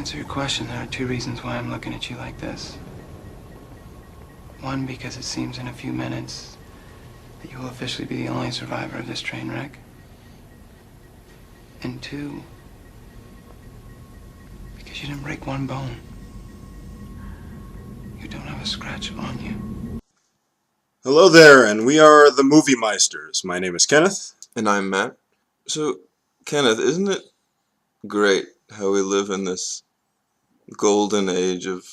answer your question, there are two reasons why I'm looking at you like this. One, because it seems in a few minutes that you will officially be the only survivor of this train wreck. And two, because you didn't break one bone. You don't have a scratch on you. Hello there, and we are the Movie Meisters. My name is Kenneth. And I'm Matt. So, Kenneth, isn't it great how we live in this golden age of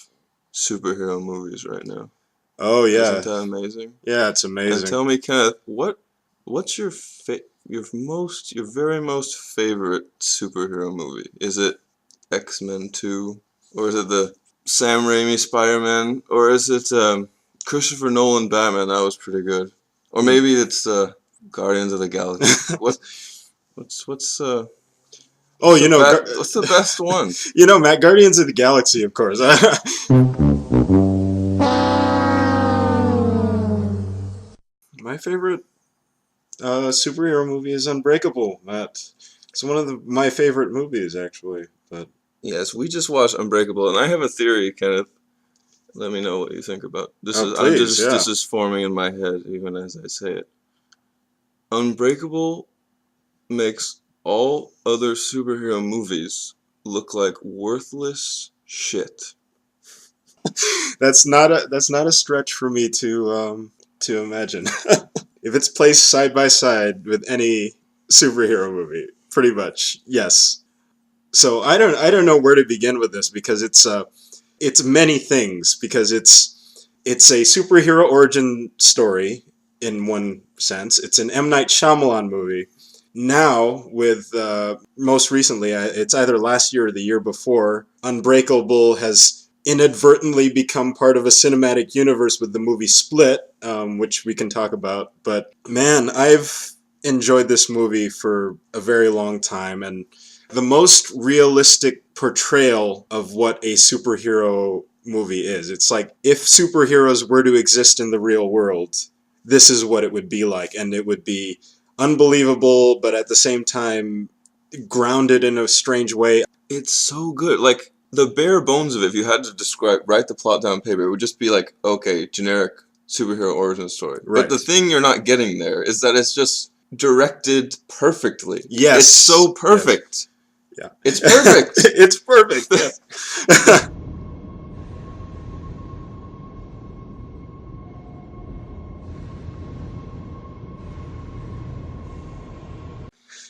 superhero movies right now? Oh, yeah. Isn't that amazing? Yeah, it's amazing. And tell me, Kenneth, what's your very most favorite superhero movie? Is it X-Men 2? Or is it the Sam Raimi Spider-Man? Or is it Christopher Nolan Batman? That was pretty good. Or maybe it's Guardians of the Galaxy. What's what's the best one? Matt, Guardians of the Galaxy, of course. My favorite superhero movie is Unbreakable, Matt. It's one of my favorite movies, actually. But yes, we just watched Unbreakable, and I have a theory, Kenneth. Let me know what you think about this. This is forming in my head even as I say it. Unbreakable makes all other superhero movies look like worthless shit. That's not a stretch for me to imagine. If it's placed side by side with any superhero movie, pretty much, yes. So I don't know where to begin with this because it's many things, because it's a superhero origin story in one sense. It's an M. Night Shyamalan movie. Now, with most recently, it's either last year or the year before, Unbreakable has inadvertently become part of a cinematic universe with the movie Split, which we can talk about. But man, I've enjoyed this movie for a very long time, and the most realistic portrayal of what a superhero movie is. It's like if superheroes were to exist in the real world, this is what it would be like, and it would be unbelievable, but at the same time grounded in a strange way. It's so good. Like, the bare bones of it, if you had to write the plot down on paper, it would just be like, okay, generic superhero origin story. Right. But the thing you're not getting there is that it's just directed perfectly. Yes. It's so perfect. Yes. Yeah. It's perfect. It's perfect. Yes.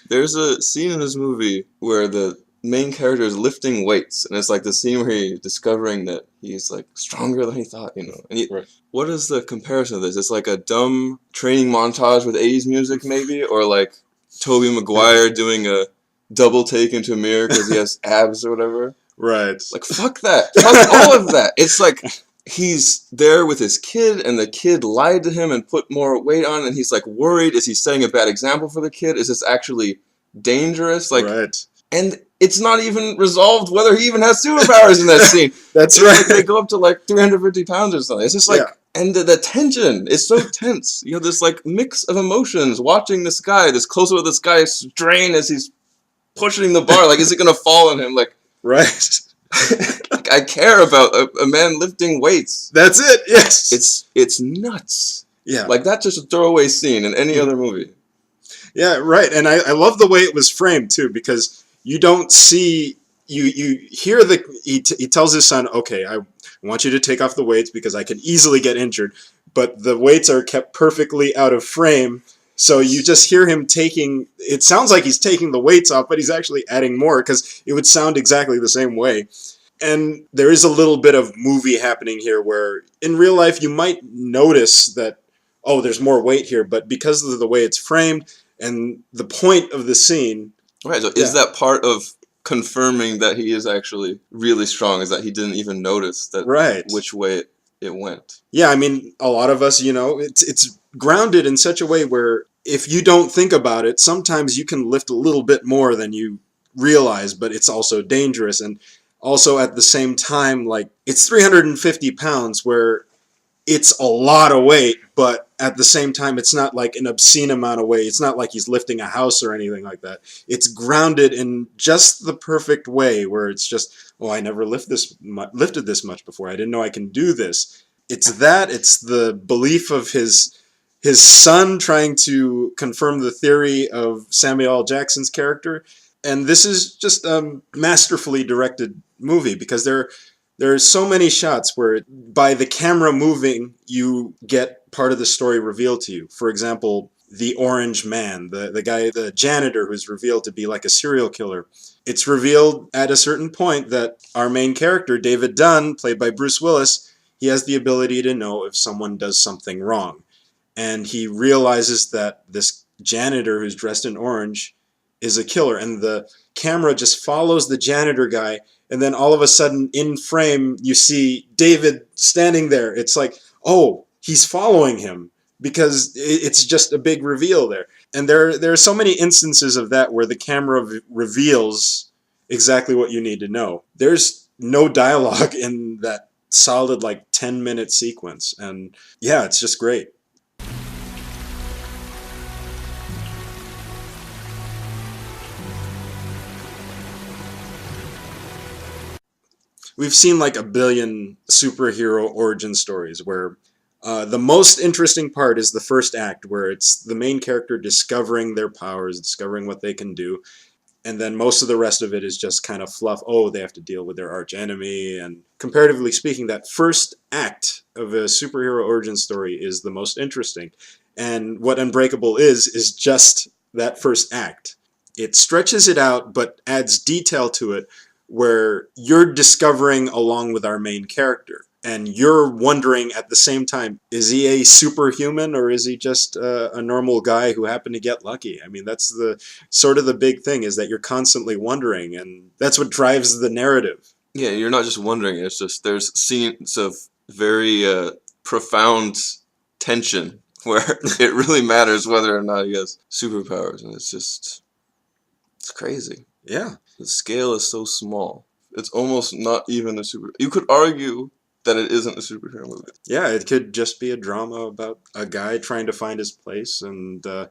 There's a scene in this movie where the main character is lifting weights, and it's like the scene where he's discovering that he's like stronger than he thought, And right. What is the comparison of this? It's like a dumb training montage with 80s music, maybe, or like Tobey Maguire doing a double take into a mirror because he has abs or whatever. Right. Like, fuck that. Fuck all of that. It's like he's there with his kid, and the kid lied to him and put more weight on, and he's like worried. Is he setting a bad example for the kid? Is this actually dangerous? Like, right. And it's not even resolved whether he even has superpowers in that scene. That's right. Like they go up to like 350 pounds or something. It's just like, and the tension is so tense. You know, this like mix of emotions watching this close up of this guy strain as he's pushing the bar. Like, is it going to fall on him? Like, right. Like, I care about a man lifting weights. That's it. Yes. It's nuts. Yeah. Like, that's just a throwaway scene in any other movie. Yeah, right. And I love the way it was framed too, because you don't see, you hear he tells his son, okay, I want you to take off the weights because I can easily get injured, but the weights are kept perfectly out of frame, so you just hear him it sounds like he's taking the weights off, but he's actually adding more because it would sound exactly the same way. And there is a little bit of movie happening here where in real life you might notice that, oh, there's more weight here, but because of the way it's framed and the point of the scene. Right, so is that part of confirming that he is actually really strong, is that he didn't even notice that which way it went? Yeah, I mean, a lot of us, it's grounded in such a way where if you don't think about it, sometimes you can lift a little bit more than you realize, but it's also dangerous. And also at the same time, like, it's 350 pounds where it's a lot of weight, but at the same time, it's not like an obscene amount of weight. It's not like he's lifting a house or anything like that. It's grounded in just the perfect way where it's just, oh, I never lifted this much before. I didn't know I can do this. It's the belief of his son trying to confirm the theory of Samuel L. Jackson's character. And this is just a masterfully directed movie because there are so many shots where by the camera moving, you get part of the story revealed to you. For example, the orange man, the guy, the janitor who's revealed to be like a serial killer. It's revealed at a certain point that our main character, David Dunn, played by Bruce Willis, he has the ability to know if someone does something wrong. And he realizes that this janitor who's dressed in orange is a killer. And the camera just follows the janitor guy. And then all of a sudden, in frame, you see David standing there. It's like, oh, he's following him because it's just a big reveal there. And there are so many instances of that where the camera reveals exactly what you need to know. There's no dialogue in that solid, 10-minute sequence. And yeah, it's just great. We've seen a billion superhero origin stories where the most interesting part is the first act, where it's the main character discovering their powers, discovering what they can do, and then most of the rest of it is just kind of fluff. Oh, they have to deal with their arch enemy, and comparatively speaking, that first act of a superhero origin story is the most interesting. And what Unbreakable is just that first act. It stretches it out, but adds detail to it, where you're discovering along with our main character. And you're wondering at the same time, is he a superhuman or is he just a normal guy who happened to get lucky? I mean, that's the sort of the big thing, is that you're constantly wondering, and that's what drives the narrative. Yeah, you're not just wondering, it's just there's scenes of very profound tension where it really matters whether or not he has superpowers, and it's crazy. Yeah. The scale is so small. It's almost not even a super... You could argue that it isn't a superhero movie. Yeah, it could just be a drama about a guy trying to find his place. And the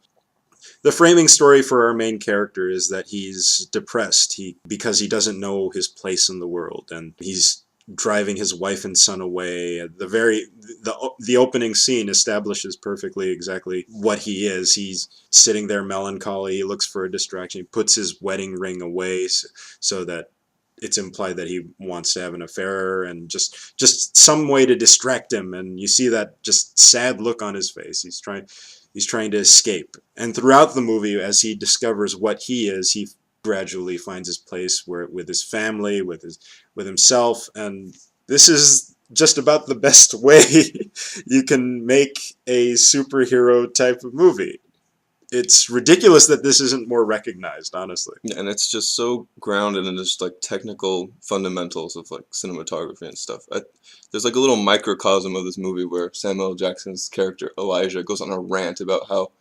framing story for our main character is that he's depressed because he doesn't know his place in the world. And he's driving his wife and son away. The opening scene establishes perfectly exactly what he is. He's sitting there melancholy. He looks for a distraction. He puts his wedding ring away so that it's implied that he wants to have an affair, and just some way to distract him. And you see that just sad look on his face. He's trying to escape. And throughout the movie, as he discovers what he is, he gradually finds his place with his family, with himself. And this is just about the best way you can make a superhero type of movie. It's ridiculous that this isn't more recognized, honestly. Yeah, and it's just so grounded in just technical fundamentals of cinematography and stuff. There's a little microcosm of this movie where Samuel L. Jackson's character Elijah goes on a rant about how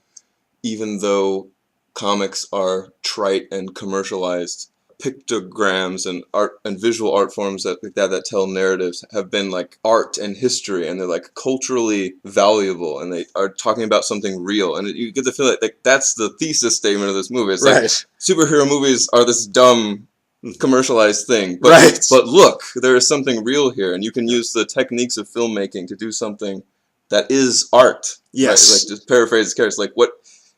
even though comics are trite and commercialized, pictograms and art and visual art forms that tell narratives have been art and history, and they're culturally valuable, and they are talking about something real, and you get the feel that's the thesis statement of this movie. It's right. Superhero movies are this dumb commercialized thing, but right. But look, there is something real here, and you can use the techniques of filmmaking to do something that is art. Yes. Right? Just paraphrase the characters, what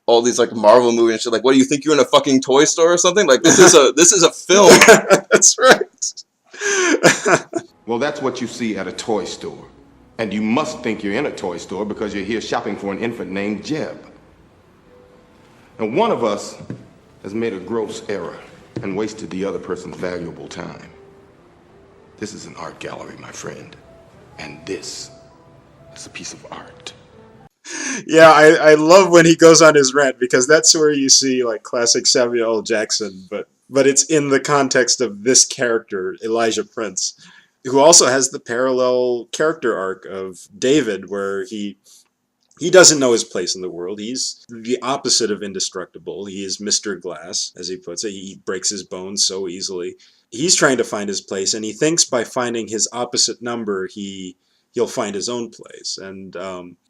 all these Marvel movies and shit. What do you think, you're in a fucking toy store or something? This is a film. That's right. Well, that's what you see at a toy store. And you must think you're in a toy store because you're here shopping for an infant named Jeb. And one of us has made a gross error and wasted the other person's valuable time. This is an art gallery, my friend. And this is a piece of art. Yeah, I love when he goes on his rant, because that's where you see classic Samuel L. Jackson, but it's in the context of this character, Elijah Prince, who also has the parallel character arc of David, where he doesn't know his place in the world. He's the opposite of indestructible. He is Mr. Glass, as he puts it. He breaks his bones so easily. He's trying to find his place, and he thinks by finding his opposite number, he he'll find his own place. And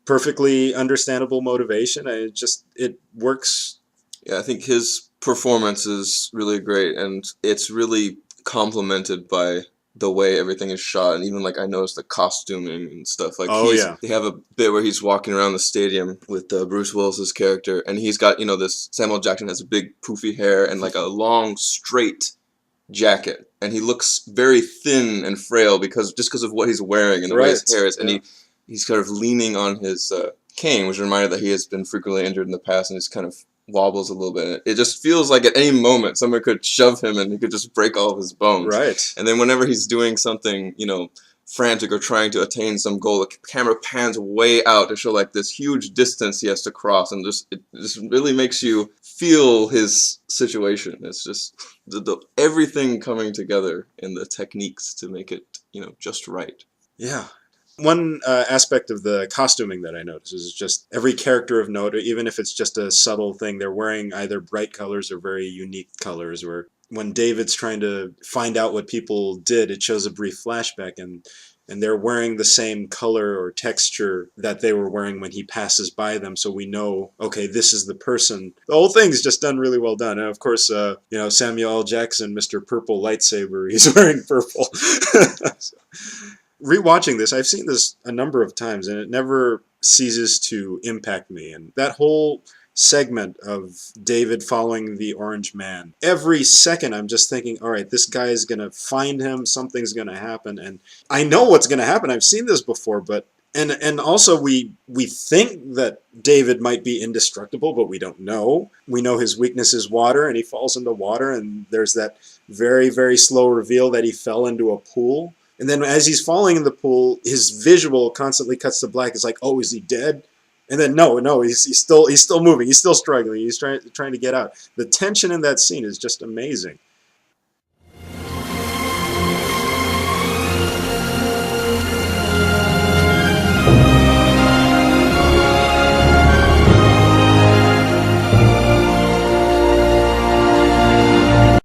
perfectly understandable motivation. It works. Yeah, I think his performance is really great, and it's really complemented by the way everything is shot, and even like I noticed the costuming and stuff. Like they have a bit where he's walking around the stadium with Bruce Willis's character, and he's got this Samuel Jackson has a big poofy hair and like a long straight jacket, and he looks very thin and frail because of what he's wearing and the way his hair is, and he's kind of leaning on his cane, which reminded that he has been frequently injured in the past, and he's kind of wobbles a little bit. It just feels like at any moment someone could shove him and he could just break all of his bones. Right. And then whenever he's doing something, frantic or trying to attain some goal, the camera pans way out to show like this huge distance he has to cross, and it just really makes you feel his situation. It's just everything coming together in the techniques to make it, just right. Yeah. One aspect of the costuming that I notice is just every character of note, even if it's just a subtle thing, they're wearing either bright colors or very unique colors. Where when David's trying to find out what people did, it shows a brief flashback, and they're wearing the same color or texture that they were wearing when he passes by them, so we know, okay, this is the person. The whole thing's just done really well done. And of course, Samuel L. Jackson, Mr. Purple Lightsaber, he's wearing purple. So, rewatching this, I've seen this a number of times, and it never ceases to impact me. And that whole segment of David following the Orange Man, every second I'm just thinking, all right, this guy is going to find him, something's going to happen. And I know what's going to happen. I've seen this before, but and also we think that David might be indestructible, but we don't know. We know his weakness is water, and he falls into water, and there's that very, very slow reveal that he fell into a pool. And then as he's falling in the pool, his visual constantly cuts to black. It's like, oh, is he dead? And then no, he's still moving. He's still struggling. He's trying to get out. The tension in that scene is just amazing.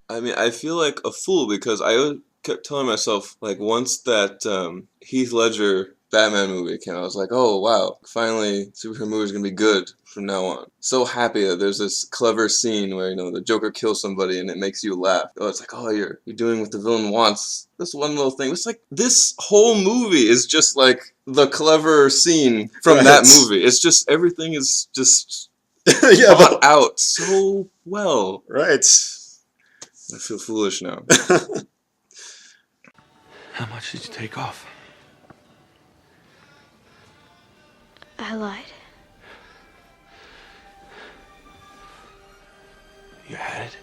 I mean, I feel like a fool because I kept telling myself, like, once that Heath Ledger Batman movie came out, I was like, oh, wow, finally superhero movies are going to be good from now on. So happy that there's this clever scene where, the Joker kills somebody and it makes you laugh. Oh, it's like, oh, you're doing what the villain wants. This one little thing. It's like, this whole movie is just like the clever scene from that movie. It's just, everything is just thought out so well. Right. I feel foolish now. How much did you take off? I lied. You had it?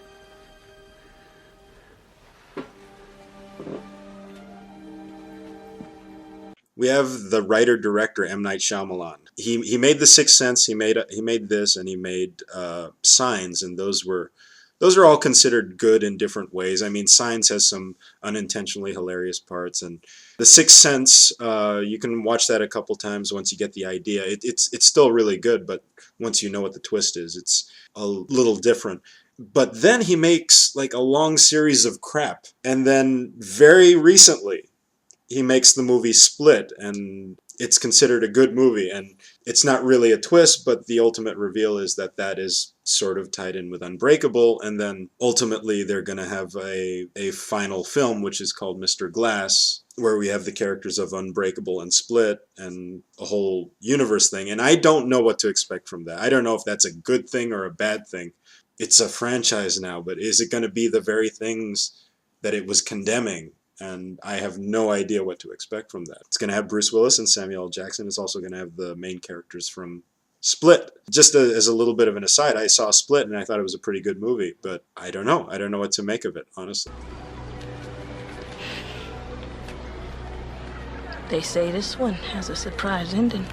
We have the writer-director M. Night Shyamalan. He made The Sixth Sense, he made this, and he made Signs, and those are all considered good in different ways. I mean, Signs has some unintentionally hilarious parts, and The Sixth Sense, you can watch that a couple times once you get the idea. It's still really good, but once you know what the twist is, it's a little different. But then he makes like a long series of crap, and then very recently he makes the movie Split, and it's considered a good movie, and it's not really a twist, but the ultimate reveal is that is sort of tied in with Unbreakable, and then ultimately they're going to have a final film, which is called Mr. Glass, where we have the characters of Unbreakable and Split, and a whole universe thing, and I don't know what to expect from that. I don't know if that's a good thing or a bad thing. It's a franchise now, but is it going to be the very things that it was condemning? And I have no idea what to expect from that. It's going to have Bruce Willis and Samuel L. Jackson. It's also going to have the main characters from Split. Just as a little bit of an aside, I saw Split and I thought it was a pretty good movie, but I don't know. I don't know what to make of it, honestly. They say this one has a surprise ending.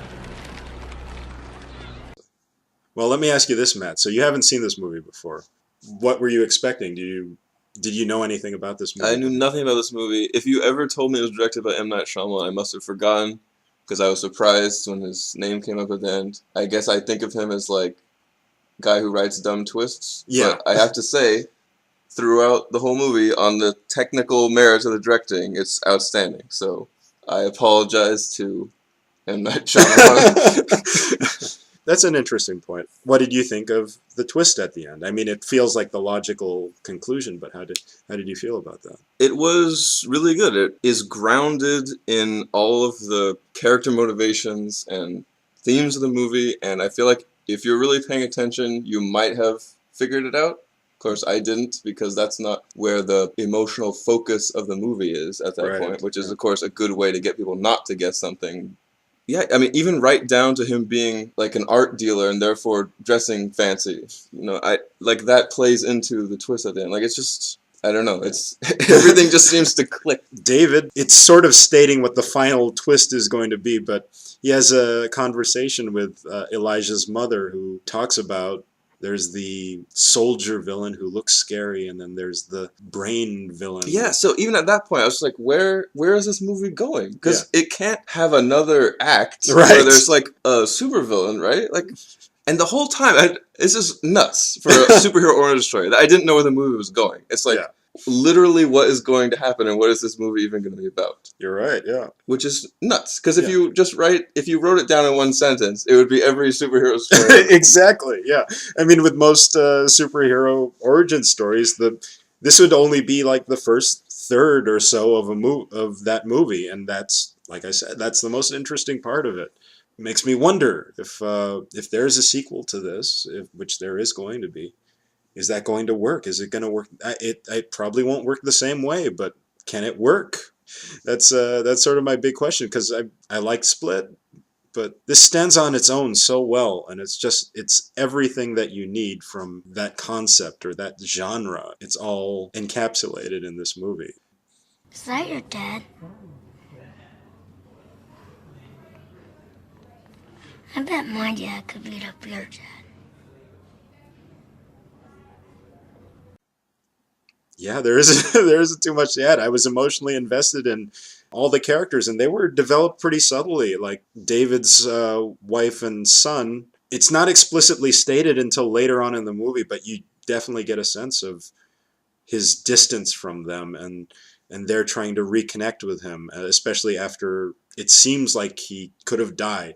Well, let me ask you this, Matt. So you haven't seen this movie before. What were you expecting? Did you know anything about this movie? I knew nothing about this movie. If you ever told me it was directed by M. Night Shyamalan, I must have forgotten, because I was surprised when his name came up at the end. I guess I think of him as, like, guy who writes dumb twists. Yeah. But I have to say, throughout the whole movie, on the technical merits of the directing, it's outstanding. So I apologize to M. Night Shyamalan. That's an interesting point. What did you think of the twist at the end? I mean, it feels like the logical conclusion, but how did you feel about that? It was really good. It is grounded in all of the character motivations and themes of the movie, and I feel like if you're really paying attention, you might have figured it out. Of course, I didn't, because that's not where the emotional focus of the movie is at that Right, point, which is, yeah. of course, a good way to get people not to guess something. Yeah, I mean, even right down to him being like an art dealer and therefore dressing fancy. I like that plays into the twist at the end. Like, it's just, I don't know, it's everything just seems to click. David, it's sort of stating what the final twist is going to be, but he has a conversation with Elijah's mother, who talks about there's the soldier villain who looks scary, and then there's the brain villain. Yeah, so even at that point, I was just like, where is this movie going? Because it can't have another act where there's like a supervillain, right? Like, and the whole time, it's just nuts for a superhero origin story. I didn't know where the movie was going. It's like, literally what is going to happen and what is this movie even going to be about? You're right, yeah. Which is nuts, because if you wrote it down in one sentence, it would be every superhero story. Exactly, yeah. I mean, with most superhero origin stories, this would only be like the first third or so of that movie, and that's, like I said, that's the most interesting part of it. It makes me wonder if there's a sequel to this, which there is going to be. Is that going to work? Is it going to work? It probably won't work the same way, but can it work? That's sort of my big question, because I like Split, but this stands on its own so well, and it's everything that you need from that concept or that genre. It's all encapsulated in this movie. Is that your dad? I bet my dad could beat up your dad. Yeah, there isn't too much to add. I was emotionally invested in all the characters, and they were developed pretty subtly. Like David's wife and son, it's not explicitly stated until later on in the movie, but you definitely get a sense of his distance from them, and they're trying to reconnect with him, especially after it seems like he could have died.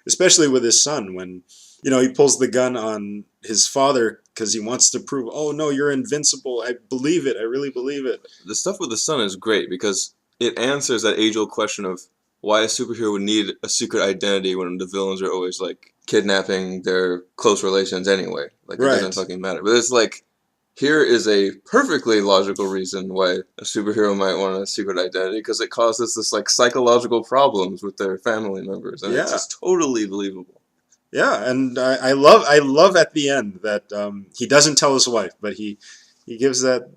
Especially with his son, when he pulls the gun on his father because he wants to prove, oh no, you're invincible. I believe it. I really believe it. The stuff with the son is great because it answers that age-old question of why a superhero would need a secret identity when the villains are always like kidnapping their close relations anyway. Like, it doesn't fucking matter. But it's like, here is a perfectly logical reason why a superhero might want a secret identity, because it causes this like psychological problems with their family members, and it's just totally believable. Yeah, and I love at the end that he doesn't tell his wife, but he gives that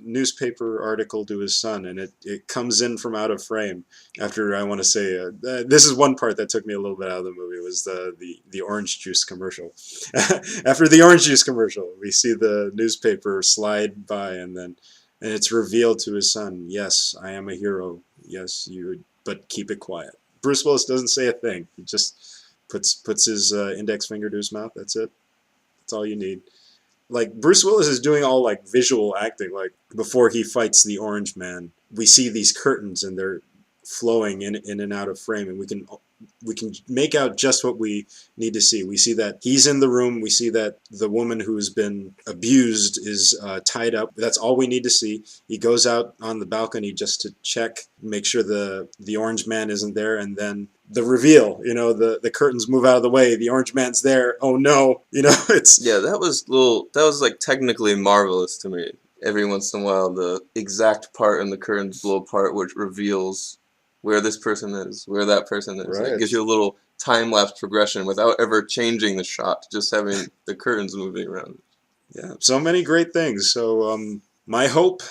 newspaper article to his son, and it comes in from out of frame. After, I want to say, this is one part that took me a little bit out of the movie, was the orange juice commercial. After the orange juice commercial, we see the newspaper slide by, and it's revealed to his son, yes, I am a hero. Yes, but keep it quiet. Bruce Willis doesn't say a thing. He just puts his index finger to his mouth. That's it. That's all you need. Like, Bruce Willis is doing all like visual acting. Like, before he fights the Orange Man, we see these curtains and they're flowing in and out of frame, and we can make out just what we need to see. We see that he's in the room. We see that the woman who's been abused is tied up. That's all we need to see. He goes out on the balcony just to check, make sure the Orange Man isn't there, and then the reveal, the curtains move out of the way, the Orange Man's there, oh no, it's... Yeah, that was like technically marvelous to me. Every once in a while, the exact part in the curtains blow apart, which reveals where this person is, where that person is. Right. It gives you a little time-lapse progression without ever changing the shot, just having the curtains moving around. Yeah, so many great things. So my hope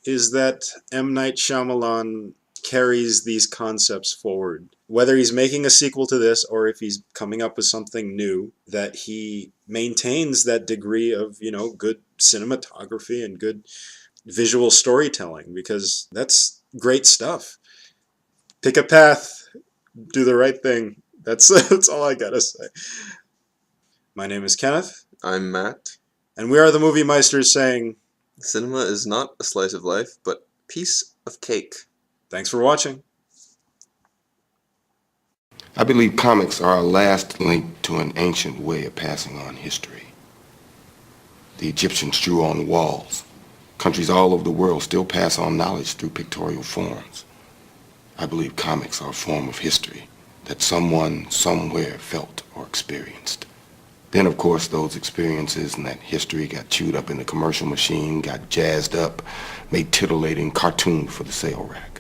is that M. Night Shyamalan carries these concepts forward. Whether he's making a sequel to this or if he's coming up with something new, that he maintains that degree of, good cinematography and good visual storytelling, because that's great stuff. Pick a path, do the right thing. That's all I gotta say. My name is Kenneth. I'm Matt. And we are the Movie Meisters saying, Cinema is not a slice of life, but piece of cake. Thanks for watching. I believe comics are our last link to an ancient way of passing on history. The Egyptians drew on walls. Countries all over the world still pass on knowledge through pictorial forms. I believe comics are a form of history that someone somewhere felt or experienced. Then, of course, those experiences and that history got chewed up in the commercial machine, got jazzed up, made titillating cartoons for the sale rack.